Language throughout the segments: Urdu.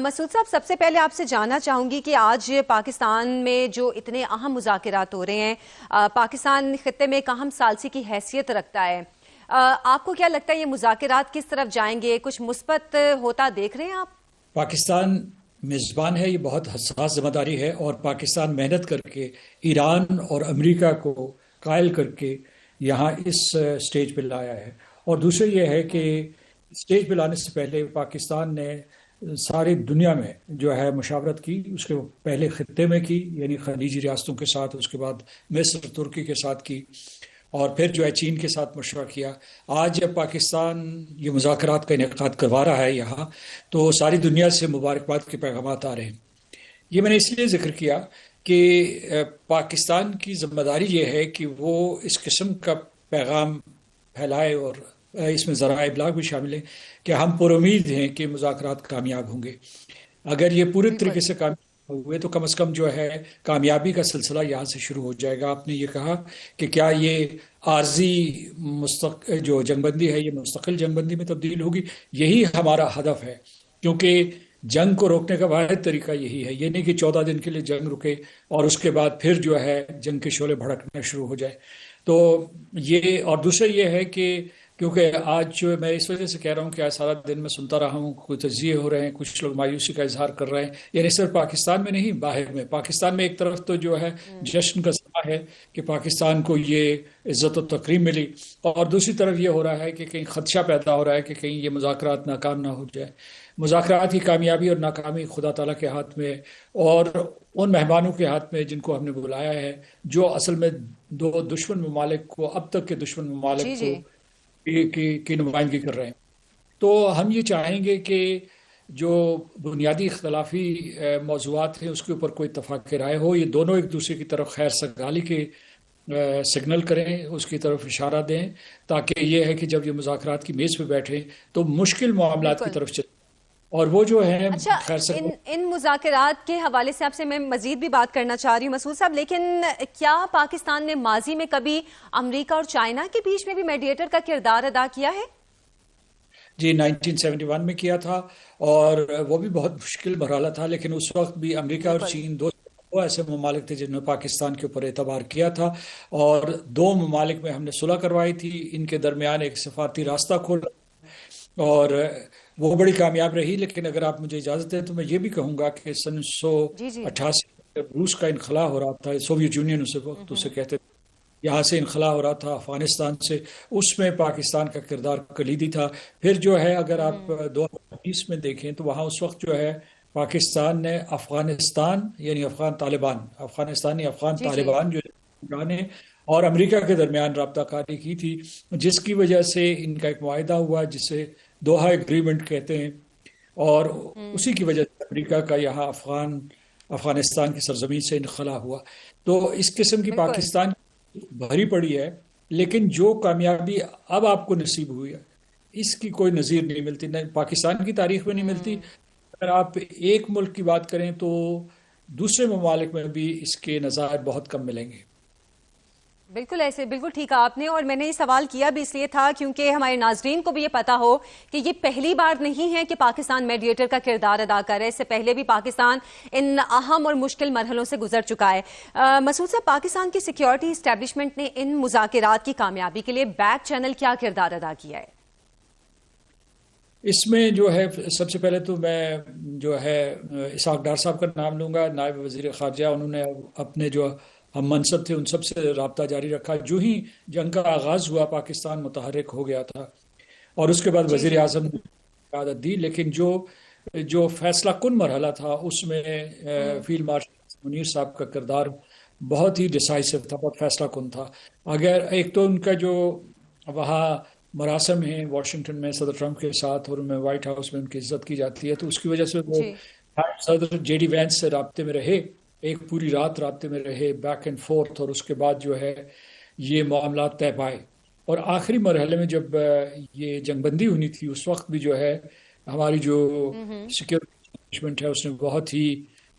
مسعود صاحب، سب سے پہلے آپ سے جاننا چاہوں گی کہ آج پاکستان میں جو اتنے اہم مذاکرات ہو رہے ہیں، پاکستان خطے میں ایک اہم ثالثی کی حیثیت رکھتا ہے، آپ کو کیا لگتا ہے یہ مذاکرات کس طرف جائیں گے؟ کچھ مثبت ہوتا دیکھ رہے ہیں آپ؟ پاکستان میزبان ہے، یہ بہت حساس ذمہ داری ہے، اور پاکستان محنت کر کے ایران اور امریکہ کو قائل کر کے یہاں اس سٹیج پہ لایا ہے۔ اور دوسرے یہ ہے کہ سٹیج پہ لانے سے پہلے پاکستان نے ساری دنیا میں جو ہے مشاورت کی، اس کے پہلے خطے میں کی، یعنی خلیجی ریاستوں کے ساتھ، اس کے بعد مصر ترکی کے ساتھ کی، اور پھر جو ہے چین کے ساتھ مشورہ کیا۔ آج جب پاکستان یہ مذاکرات کا انعقاد کروا رہا ہے یہاں، تو ساری دنیا سے مبارکباد کے پیغامات آ رہے ہیں۔ یہ میں نے اس لیے ذکر کیا کہ پاکستان کی ذمہ داری یہ ہے کہ وہ اس قسم کا پیغام پھیلائے، اور اس میں ذرائع ابلاغ بھی شامل ہیں، کہ ہم پر امید ہیں کہ مذاکرات کامیاب ہوں گے۔ اگر یہ پورے طریقے سے کامیاب ہوئے تو کم از کم جو ہے کامیابی کا سلسلہ یہاں سے شروع ہو جائے گا۔ آپ نے یہ کہا کہ کیا یہ عارضی جو جنگ بندی ہے یہ مستقل جنگ بندی میں تبدیل ہوگی؟ یہی ہمارا ہدف ہے، کیونکہ جنگ کو روکنے کا واحد طریقہ یہی ہے۔ یہ نہیں کہ 14 دن کے لیے جنگ رکے اور اس کے بعد پھر جو ہے جنگ کے شعلے بھڑکنا شروع ہو جائے۔ تو یہ، اور دوسرا یہ ہے کہ کیونکہ آج جو میں اس وجہ سے کہہ رہا ہوں کہ آج سارا دن میں سنتا رہا ہوں، کوئی تجزیے ہو رہے ہیں، کچھ لوگ مایوسی کا اظہار کر رہے ہیں، یعنی صرف پاکستان میں نہیں، باہر میں۔ پاکستان میں ایک طرف تو جو ہے جشن کا سماں ہے کہ پاکستان کو یہ عزت و تکریم ملی، اور دوسری طرف یہ ہو رہا ہے کہ کہیں خدشہ پیدا ہو رہا ہے کہ کہیں یہ مذاکرات ناکام نہ ہو جائے۔ مذاکرات کی کامیابی اور ناکامی خدا تعالیٰ کے ہاتھ میں، اور ان مہمانوں کے ہاتھ میں جن کو ہم نے بلایا ہے، جو اصل میں دو دشمن ممالک کو، اب تک کے دشمن ممالک کو کی نمائندگی کر رہے ہیں۔ تو ہم یہ چاہیں گے کہ جو بنیادی اختلافی موضوعات ہیں اس کے اوپر کوئی اتفاق رائے ہو، یہ دونوں ایک دوسرے کی طرف خیر سگالی کے سگنل کریں، اس کی طرف اشارہ دیں، تاکہ یہ ہے کہ جب یہ مذاکرات کی میز پہ بیٹھیں تو مشکل معاملات کی طرف چلیں۔ اور وہ جو ہے ان مذاکرات کے حوالے سے آپ سے میں مزید بھی بات کرنا چاہ رہی ہوں مسعود صاحب، لیکن کیا پاکستان نے ماضی میں کبھی امریکہ اور چائنا کے بیچ میں بھی میڈیٹر کا کردار ادا کیا ہے؟ جی، 1971 میں کیا تھا، اور وہ بھی بہت مشکل مرحلہ تھا، لیکن اس وقت بھی امریکہ اور چین دو ایسے ممالک تھے جنہوں نے پاکستان کے اوپر اعتبار کیا تھا، اور دو ممالک میں ہم نے صلح کروائی تھی، ان کے درمیان ایک سفارتی راستہ کھولا، اور وہ بڑی کامیاب رہی۔ لیکن اگر آپ مجھے اجازت دیں تو میں یہ بھی کہوں گا کہ سن 1988 جب روس کا انخلا ہو رہا تھا، سوویت یونین اسے کہتے تھے، یہاں سے انخلا ہو رہا تھا افغانستان سے، اس میں پاکستان کا کردار کلیدی تھا۔ پھر جو ہے اگر آپ 2020 میں دیکھیں تو وہاں اس وقت جو ہے پاکستان نے افغانستان یعنی افغان طالبان جو نے اور امریکہ کے درمیان رابطہ کاری کی تھی، جس کی وجہ سے ان کا ایک معاہدہ ہوا جسے دوحہ ایگریمنٹ کہتے ہیں، اور اسی کی وجہ سے امریکہ کا یہاں افغانستان کی سرزمین سے انخلا ہوا۔ تو اس قسم کی پاکستان بھری پڑی ہے، لیکن جو کامیابی اب آپ کو نصیب ہوئی ہے اس کی کوئی نظیر نہیں ملتی، نہ پاکستان کی تاریخ میں نہیں ملتی۔ اگر آپ ایک ملک کی بات کریں تو دوسرے ممالک میں بھی اس کے نظائر بہت کم ملیں گے۔ بالکل ایسے، بالکل ٹھیک ہے آپ نے، اور میں نے یہ سوال کیا بھی اس لیے تھا کیونکہ ہمارے ناظرین کو بھی یہ پتا ہو کہ یہ پہلی بار نہیں ہے کہ پاکستان میڈیٹر کا کردار ادا کر رہا ہے، اس سے پہلے بھی پاکستان ان اہم اور مشکل مرحلوں سے گزر چکا ہے۔ مسعود صاحب، پاکستان کی سیکیورٹی اسٹیبلشمنٹ نے ان مذاکرات کی کامیابی کے لیے بیک چینل کیا کردار ادا کیا ہے؟ اس میں جو ہے سب سے پہلے تو میں جو ہے اسحاق ڈار صاحب کا نام لوں گا، نائب وزیر خارجہ۔ انہوں نے اپنے جو ہم منصب تھے ان سب سے رابطہ جاری رکھا۔ جو ہی جنگ کا آغاز ہوا پاکستان متحرک ہو گیا تھا، اور اس کے بعد وزیر اعظم نے قیادت دی، لیکن جو فیصلہ کن مرحلہ تھا اس میں فیلڈ مارشل منیر صاحب کا کردار بہت ہی ڈیسائسو تھا، بہت فیصلہ کن تھا۔ اگر ایک تو ان کا جو وہاں مراسم ہیں واشنگٹن میں صدر ٹرمپ کے ساتھ، اور ان میں وائٹ ہاؤس میں ان کی عزت کی جاتی ہے، تو اس کی وجہ سے وہ صدر جے ڈی وینس سے رابطے میں رہے، ایک پوری رات رابطے میں رہے، بیک اینڈ فورتھ، اور اس کے بعد جو ہے یہ معاملات طے پائے۔ اور آخری مرحلے میں جب یہ جنگ بندی ہونی تھی اس وقت بھی جو ہے ہماری جو سیکورٹی مینجمنٹ ہے اس نے بہت ہی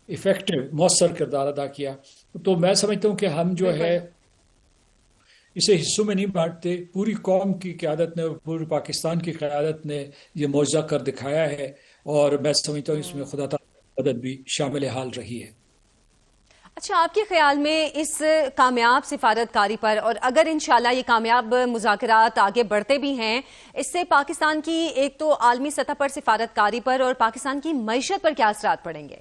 ایفیکٹو مؤثر کردار ادا کیا۔ تو میں سمجھتا ہوں کہ ہم جو ہے اسے حصوں میں نہیں بانٹتے، پوری قوم کی قیادت نے، پوری پاکستان کی قیادت نے یہ معجزہ کر دکھایا ہے، اور میں سمجھتا ہوں اس میں خدا تعالیٰ کی مدد بھی شامل حال رہی ہے. اچھا، آپ کے خیال میں اس کامیاب سفارتکاری پر، اور اگر انشاءاللہ یہ کامیاب مذاکرات آگے بڑھتے بھی ہیں، اس سے پاکستان کی ایک تو عالمی سطح پر سفارتکاری پر اور پاکستان کی معیشت پر کیا اثرات پڑیں گے؟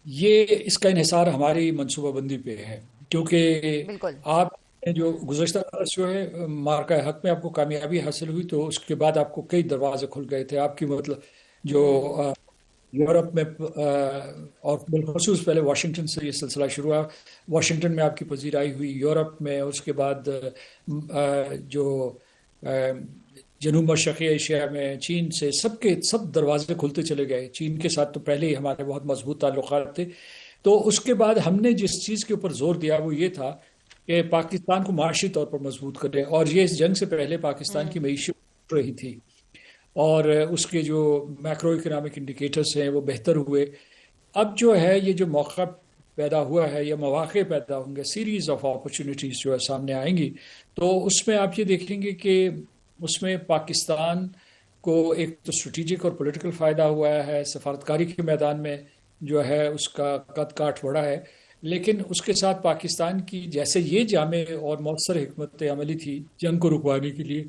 یہ اس کا انحصار ہماری منصوبہ بندی پہ ہے، کیونکہ بالکل. آپ جو گزشتہ برس جو ہے مارکہ حق میں آپ کو کامیابی حاصل ہوئی تو اس کے بعد آپ کو کئی دروازے کھل گئے تھے. آپ کی مطلب جو یورپ میں اور بالخصوص پہلے واشنگٹن سے یہ سلسلہ شروع ہوا. واشنگٹن میں آپ کی پذیرائی ہوئی، یورپ میں، اس کے بعد جو جنوب مشرقی ایشیا میں چین سے سب دروازے کھلتے چلے گئے. چین کے ساتھ تو پہلے ہی ہمارے بہت مضبوط تعلقات تھے. تو اس کے بعد ہم نے جس چیز کے اوپر زور دیا وہ یہ تھا کہ پاکستان کو معاشی طور پر مضبوط کرے، اور یہ اس جنگ سے پہلے پاکستان کی معیشت رہی تھی اور اس کے جو میکرو اکنامک انڈیکیٹرز ہیں وہ بہتر ہوئے. اب جو ہے یہ جو موقع پیدا ہوا ہے یا مواقع پیدا ہوں گے، سیریز آف اپرچونیٹیز جو ہے سامنے آئیں گی، تو اس میں آپ یہ دیکھیں گے کہ اس میں پاکستان کو ایک تو اسٹریٹجک اور پولیٹیکل فائدہ ہوا ہے. سفارتکاری کے میدان میں جو ہے اس کا قد کاٹ بڑھا ہے، لیکن اس کے ساتھ پاکستان کی جیسے یہ جامع اور مؤثر حکمت عملی تھی جنگ کو رکوانے کے لیے،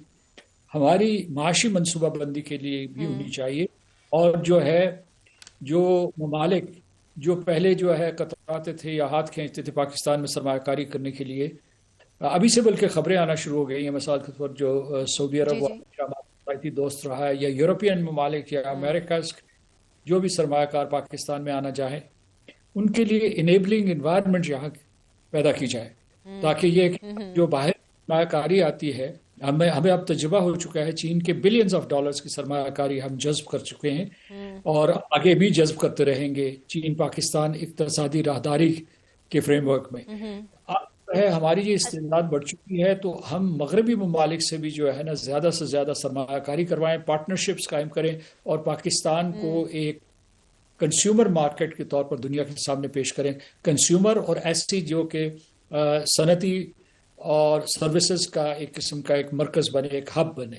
ہماری معاشی منصوبہ بندی کے لیے بھی ہونی چاہیے. اور جو ہے جو ممالک جو پہلے جو ہے کتراتے تھے یا ہاتھ کھینچتے تھے پاکستان میں سرمایہ کاری کرنے کے لیے، ابھی سے بلکہ خبریں آنا شروع ہو گئی ہیں. مثال کے طور جو سعودی عرب روایتی دوست رہا ہے، یا یورپین ممالک یا امریکہ جو بھی سرمایہ کار پاکستان میں آنا چاہیں، ان کے لیے انیبلنگ انوائرمنٹ یہاں پیدا کی جائے، تاکہ یہ جو باہر سرمایہ کاری آتی ہے، ہمیں اب تجربہ ہو چکا ہے. چین کے بلینز آف ڈالرز کی سرمایہ کاری ہم جذب کر چکے ہیں اور آگے بھی جذب کرتے رہیں گے. چین پاکستان اقتصادی راہداری کے فریم ورک میں ہماری یہ استعداد بڑھ چکی ہے، تو ہم مغربی ممالک سے بھی جو ہے نا زیادہ سے زیادہ سرمایہ کاری کروائیں، پارٹنرشپس قائم کریں اور پاکستان کو ایک کنزیومر مارکیٹ کے طور پر دنیا کے سامنے پیش کریں. کنزیومر اور ایسی جو کہ صنعتی اور سروسز کا ایک قسم کا ایک مرکز بنے، ایک ہب بنے.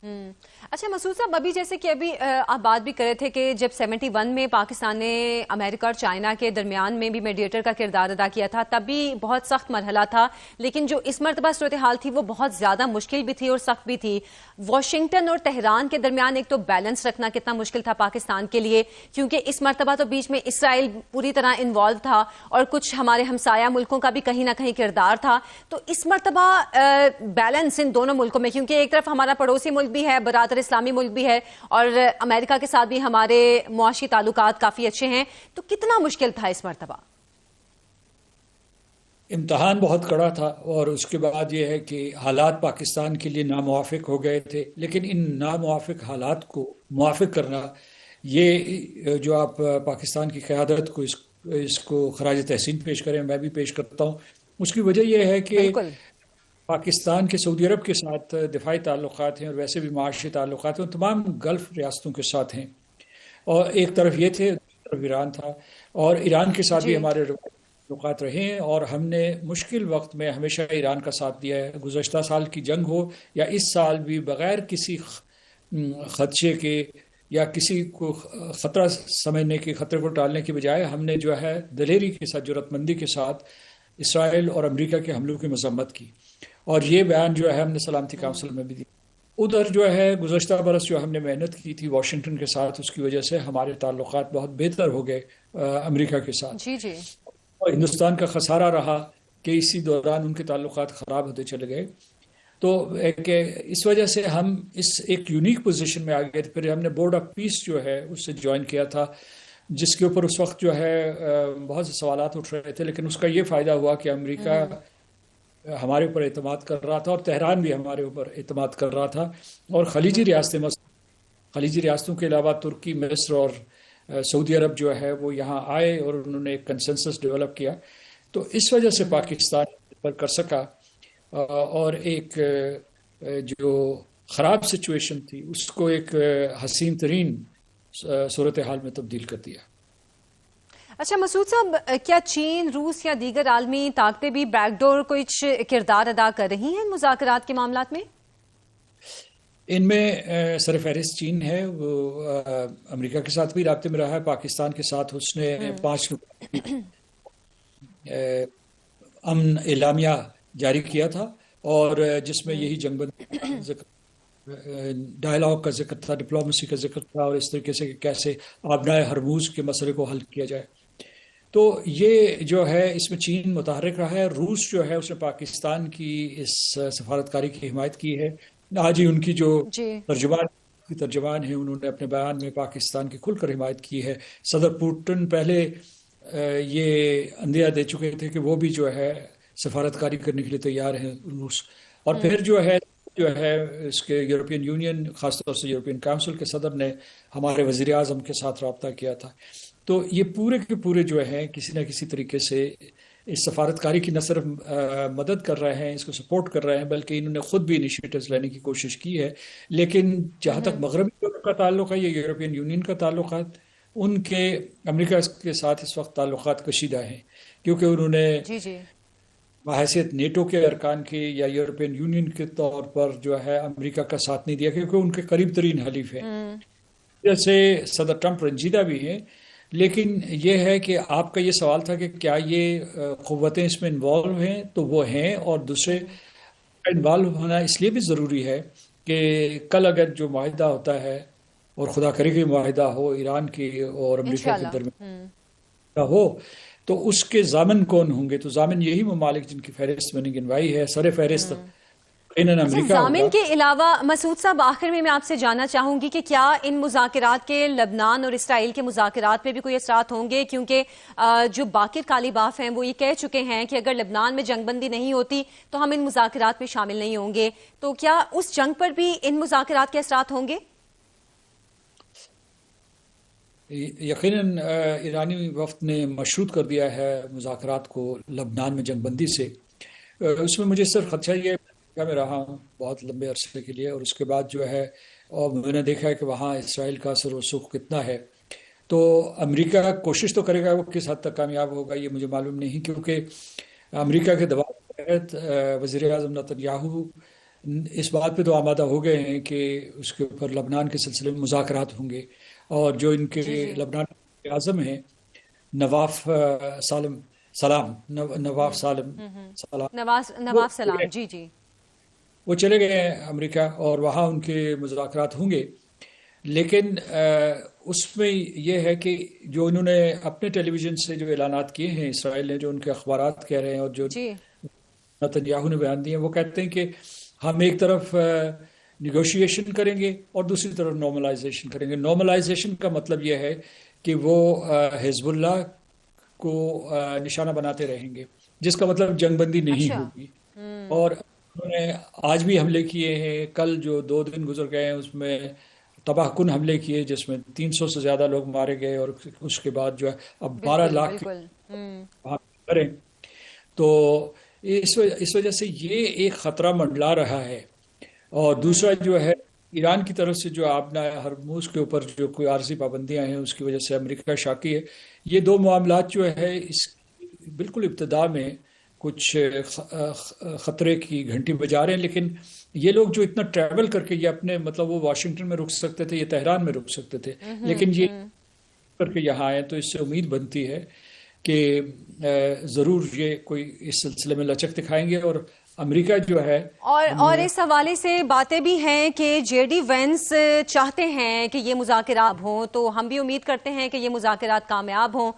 اچھا مسعود صاحب، ابھی جیسے کہ ابھی آپ بات بھی کر رہے تھے کہ جب 71 میں پاکستان نے امریکہ اور چائنا کے درمیان میں بھی میڈیٹر کا کردار ادا کیا تھا، تب بھی بہت سخت مرحلہ تھا، لیکن جو اس مرتبہ صورتحال تھی وہ بہت زیادہ مشکل بھی تھی اور سخت بھی تھی. واشنگٹن اور تہران کے درمیان ایک تو بیلنس رکھنا کتنا مشکل تھا پاکستان کے لیے، کیونکہ اس مرتبہ تو بیچ میں اسرائیل پوری طرح انوالو تھا اور کچھ ہمارے ہمسایہ ملکوں کا بھی کہیں نہ کہیں کردار تھا. تو اس مرتبہ بیلنس ان دونوں ملکوں میں، کیونکہ ایک طرف ہمارا پڑوسی ملک بھی ہے، برادر اسلامی ملک بھی ہے، اور امریکہ کے ساتھ بھی ہمارے معاشی تعلقات کافی اچھے ہیں، تو کتنا مشکل تھا اس مرتبہ؟ امتحان بہت کڑا تھا، اور اس کے بعد یہ ہے کہ حالات پاکستان کے لیے ناموافق ہو گئے تھے، لیکن ان ناموافق حالات کو موافق کرنا، یہ جو آپ پاکستان کی قیادت کو اس کو خراج تحسین پیش کریں، میں بھی پیش کرتا ہوں. اس کی وجہ یہ ہے کہ پاکستان کے سعودی عرب کے ساتھ دفاعی تعلقات ہیں اور ویسے بھی معاشی تعلقات ہیں، تمام گلف ریاستوں کے ساتھ ہیں. اور ایک طرف یہ تھے، دوسری طرف ایران تھا، اور ایران کے ساتھ بھی ہمارے تعلقات رہے ہیں، اور ہم نے مشکل وقت میں ہمیشہ ایران کا ساتھ دیا ہے. گزشتہ سال کی جنگ ہو یا اس سال بھی، بغیر کسی خدشے کے یا کسی کو خطرہ سمجھنے کے، خطرے کو ٹالنے کے بجائے ہم نے جو ہے دلیری کے ساتھ، جرأت مندی کے ساتھ اسرائیل اور امریکہ کے حملوں کی مذمت کی، اور یہ بیان جو ہے ہم نے سلامتی کونسل میں بھی دیا. ادھر جو ہے گزشتہ برس جو ہم نے محنت کی تھی واشنگٹن کے ساتھ، اس کی وجہ سے ہمارے تعلقات بہت بہتر ہو گئے امریکہ کے ساتھ. جی. اور ہندوستان کا خسارہ رہا کہ اسی دوران ان کے تعلقات خراب ہوتے چلے گئے. تو اس وجہ سے ہم اس ایک یونیک پوزیشن میں آ گئے تھے. پھر ہم نے بورڈ آف پیس جو ہے اس سے جوائن کیا تھا، جس کے اوپر اس وقت جو ہے بہت سے سوالات اٹھ رہے تھے، لیکن اس کا یہ فائدہ ہوا کہ امریکہ ہمارے اوپر اعتماد کر رہا تھا اور تہران بھی ہمارے اوپر اعتماد کر رہا تھا، اور خلیجی ریاستوں کے علاوہ ترکی، مصر اور سعودی عرب جو ہے وہ یہاں آئے اور انہوں نے ایک کنسنسس ڈیولپ کیا. تو اس وجہ سے پاکستان پر کر سکا اور ایک جو خراب سچویشن تھی اس کو ایک حسین ترین صورتحال میں تبدیل کر دیا. اچھا مسعود صاحب، کیا چین، روس یا دیگر عالمی طاقتیں بھی بیک ڈور کچھ کردار ادا کر رہی ہیں مذاکرات کے معاملات میں؟ ان میں سر فہرست چین ہے، وہ امریکہ کے ساتھ بھی رابطے میں رہا ہے، پاکستان کے ساتھ اس نے 5 امن اعلامیہ جاری کیا تھا، اور جس میں یہی جنگ بندی کا ذکر، ڈائلاگ کا ذکر تھا، ڈپلومیسی کا ذکر تھا، اور اس طریقے سے کہ کیسے آبنائے ہرموز کے مسئلے کو حل کیا جائے۔ تو یہ جو ہے اس میں چین متحرک رہا ہے۔ روس جو ہے اس نے پاکستان کی اس سفارتکاری کی حمایت کی ہے۔ آج ہی ان کی جو ترجمان ہیں انہوں نے اپنے بیان میں پاکستان کی کھل کر حمایت کی ہے۔ صدر پوٹن پہلے یہ اندیہ دے چکے تھے کہ وہ بھی جو ہے سفارتکاری کرنے کے لیے تیار ہیں روس، اور پھر جو ہے اس کے یورپین یونین، خاص طور سے یورپین کونسل کے صدر نے ہمارے وزیر اعظم کے ساتھ رابطہ کیا تھا۔ تو یہ پورے کے پورے جو ہیں کسی نہ کسی طریقے سے اس سفارتکاری کی نہ صرف مدد کر رہے ہیں، اس کو سپورٹ کر رہے ہیں، بلکہ انہوں نے خود بھی انیشیٹوز لینے کی کوشش کی ہے۔ لیکن جہاں تک مغربی یورپ کا تعلق ہے یا یورپین یونین کا تعلقات، ان کے امریکہ کے ساتھ اس وقت تعلقات کشیدہ ہیں، کیونکہ انہوں نے بحیثیت نیٹو کے ارکان کے یا یورپین یونین کے طور پر جو ہے امریکہ کا ساتھ نہیں دیا، کیونکہ ان کے قریب ترین حلیف ہیں۔ جیسے صدر ٹرمپ رنجیدہ بھی ہیں، لیکن یہ ہے کہ آپ کا یہ سوال تھا کہ کیا یہ قوتیں اس میں انوالو ہیں، تو وہ ہیں، اور دوسرے انوالو ہونا اس لیے بھی ضروری ہے کہ کل اگر جو معاہدہ ہوتا ہے، اور خدا کرے کہ معاہدہ ہو ایران کی اور امریکہ کے درمیان ہو، تو اس کے ضامن کون ہوں گے؟ تو ضامن یہی ممالک جن کی فہرست میں نے گنوائی ہے، سر فہرست ضامن کے علاوہ مسعود صاحب، آخر میں آپ سے جاننا چاہوں گی کہ کیا ان مذاکرات کے لبنان اور اسرائیل کے مذاکرات پہ بھی کوئی اثرات ہوں گے؟ کیونکہ جو باقر کالیباف ہیں وہ یہ کہہ چکے ہیں کہ اگر لبنان میں جنگ بندی نہیں ہوتی تو ہم ان مذاکرات میں شامل نہیں ہوں گے، تو کیا اس جنگ پر بھی ان مذاکرات کے اثرات ہوں گے؟ یقیناً ایرانی وفد نے مشروط کر دیا ہے مذاکرات کو لبنان میں جنگ بندی سے۔ اس میں مجھے صرف خدشہ یہ میں رہا ہوں بہت لمبے عرصے کے لیے، اور اس کے بعد جو ہے اور میں نے دیکھا ہے کہ وہاں اسرائیل کا اثر و رسوخ کتنا ہے۔ تو امریکہ کوشش تو کرے گا، وہ کس حد تک کامیاب ہوگا یہ مجھے معلوم نہیں، کیونکہ امریکہ کے دباؤ کے تحت وزیر اعظم نتنیاہو اس بات پہ تو آمادہ ہو گئے ہیں کہ اس کے اوپر لبنان کے سلسلے میں مذاکرات ہوں گے، اور جو ان کے لبنان کے اعظم ہیں نواف سلام، جی وہ چلے گئے ہیں امریکہ، اور وہاں ان کے مذاکرات ہوں گے۔ لیکن اس میں یہ ہے کہ جو انہوں نے اپنے ٹیلی ویژن سے جو اعلانات کیے ہیں اسرائیل نے، جو ان کے اخبارات کہہ رہے ہیں اور جو نتنیاہو نے بیان دیے ہیں، وہ کہتے ہیں کہ ہم ایک طرف نیگوشیشن کریں گے اور دوسری طرف نارملائزیشن کریں گے۔ نارملائزیشن کا مطلب یہ ہے کہ وہ حزب اللہ کو نشانہ بناتے رہیں گے، جس کا مطلب جنگ بندی نہیں ہوگی۔ اور انہوں نے آج بھی حملے کیے ہیں، کل جو 2 دن گزر گئے ہیں اس میں تباہ کن حملے کیے، جس میں 300 سے زیادہ لوگ مارے گئے، اور اس کے بعد جو ہے اب 12 لاکھ کریں۔ تو اس وجہ سے یہ ایک خطرہ منڈلا رہا ہے۔ اور دوسرا جو ہے ایران کی طرف سے جو آبنائے ہرموز کے اوپر جو کوئی عارضی پابندیاں ہیں، اس کی وجہ سے امریکہ شاکی ہے۔ یہ 2 معاملات جو ہے اس بالکل ابتدا میں کچھ خطرے کی گھنٹی بجا رہے ہیں، لیکن یہ لوگ جو اتنا ٹریول کر کے یہ اپنے مطلب وہ واشنگٹن میں رک سکتے تھے، یہ تہران میں رک سکتے تھے، لیکن یہ کر کے یہاں آئے، تو اس سے امید بنتی ہے کہ ضرور یہ کوئی اس سلسلے میں لچک دکھائیں گے۔ اور امریکہ جو ہے اور اس حوالے سے باتیں بھی ہیں کہ جے ڈی وینس چاہتے ہیں کہ یہ مذاکرات ہوں، تو ہم بھی امید کرتے ہیں کہ یہ مذاکرات کامیاب ہوں۔